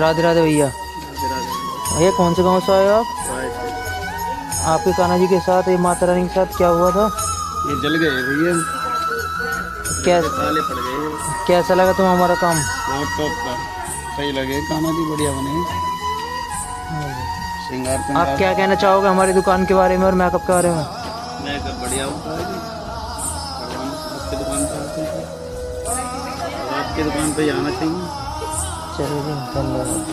राधे राधे भैया। ये कौन से गांव से आए हो आप? आपके कान्हा जी के साथ, ये माता रानी के साथ क्या हुआ था? ये जल गए भैया, कैसे ताले पड़ गए। कैसा लगा तुम्हें हमारा काम? बहुत टॉप का, सही लगे, कान्हा जी बढ़िया बने, श्रृंगार आप क्या कहना चाहोगे हमारी दुकान के बारे में और मेकअप के बारे में? मेकअप बढ़िया होता है जी, आपकी दुकान पे आते हैं, आपकी दुकान पे जाना चाहिए। चलिए धन्यवाद।